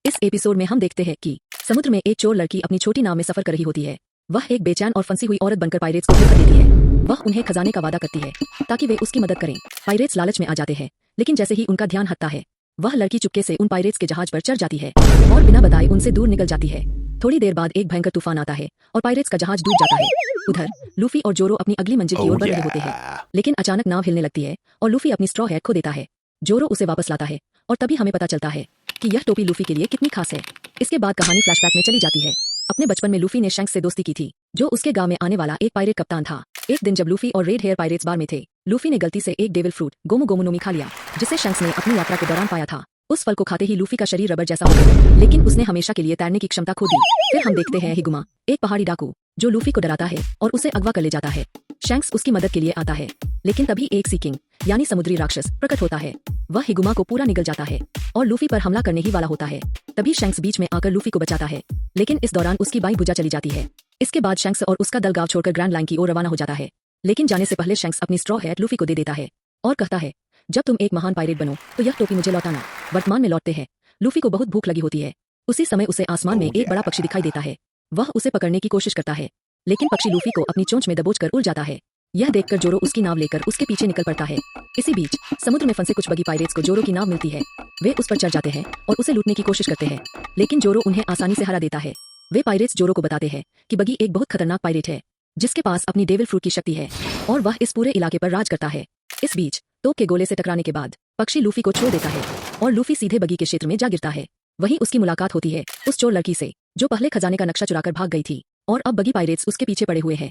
इस एपिसोड में हम देखते हैं कि समुद्र में एक चोर लड़की अपनी छोटी नाव में सफर कर रही होती है। वह एक बेचैन और फंसी हुई औरत बनकर पायरेट्स को धोखा देती है। वह उन्हें खजाने का वादा करती है ताकि वे उसकी मदद करें। पायरेट्स लालच में आ जाते हैं, लेकिन जैसे ही उनका ध्यान हटता है, वह लड़की चुपके से उन पायरेट्स के जहाज पर चढ़ जाती है और बिना बताए उनसे दूर निकल जाती है। थोड़ी देर बाद एक भयंकर तूफान आता है और पायरेट्स का जहाज डूब जाता है। उधर लूफी और जोरो अपनी अगली मंजिल की ओर बढ़ रहे होते हैं, लेकिन अचानक नाव हिलने लगती है और लूफी अपनी स्ट्रॉ हैट खो देता है। जोरो उसे वापस लाता है और तभी हमें पता चलता है कि यह टोपी लूफी के लिए कितनी खास है। इसके बाद कहानी फ्लैशबैक में चली जाती है। अपने बचपन में लूफी ने शैंक्स से दोस्ती की थी, जो उसके गांव में आने वाला एक पायरेट कप्तान था। एक दिन जब लूफी और रेड हेयर पायरेट्स बार में थे, लूफी ने गलती से एक डेविल फ्रूट गोमू गोमू नोमी खा लिया, जिसे शैंक्स ने अपनी यात्रा के दौरान पाया था। उस फल को खाते ही लूफी का शरीर रबर जैसा हो गया, लेकिन उसने हमेशा के लिए तैरने की क्षमता खो दी। फिर हम देखते हैं हिगुमा, एक पहाड़ी डाकू, जो लूफी को डराता है और उसे अगवा कर ले जाता है। शैंक्स उसकी मदद के लिए आता है, लेकिन तभी एक सी किंग यानी समुद्री राक्षस प्रकट होता है। वह हिगुमा को पूरा निगल जाता है और लूफी पर हमला करने ही वाला होता है। तभी शैंक्स बीच में आकर लूफी को बचाता है, लेकिन इस दौरान उसकी बाई भुजा चली जाती है। इसके बाद शैंक्स और उसका दल गांव छोड़कर ग्रैंड लाइन की ओर रवाना हो जाता है, लेकिन जाने से पहले शैंक्स अपनी स्ट्रॉ हैट लूफी को दे देता है और कहता है, जब तुम एक महान पायरेट बनो तो यह टोपी मुझे लौटाना। वर्तमान में लौटते हैं। लूफी को बहुत भूख लगी होती है। उसी समय उसे आसमान में एक बड़ा पक्षी दिखाई देता है। वह उसे पकड़ने की कोशिश करता है, लेकिन पक्षी लूफी को अपनी चोंच में दबोच कर उड़ जाता है। यह देखकर जोरो उसकी नाव लेकर उसके पीछे निकल पड़ता है। इसी बीच समुद्र में फंसे कुछ बगी पायरेट्स को जोरो की नाव मिलती है। वे उस पर चढ़ जाते हैं और उसे लूटने की कोशिश करते हैं, लेकिन जोरो उन्हें आसानी से हरा देता है। वे पायरेट्स जोरो को बताते हैं कि बगी एक बहुत खतरनाक पायरेट है, जिसके पास अपनी डेविल फ्रूट की शक्ति है और वह इस पूरे इलाके पर राज करता है। इस बीच तोप के गोले से टकराने के बाद पक्षी लूफी को छोड़ देता है और लूफी सीधे बगी के क्षेत्र में जा गिरता है। वहीं उसकी मुलाकात होती है उस चोर लड़की से, जो पहले खजाने का नक्शा चुराकर भाग गई थी और अब बगी पायरेट्स उसके पीछे पड़े हुए हैं।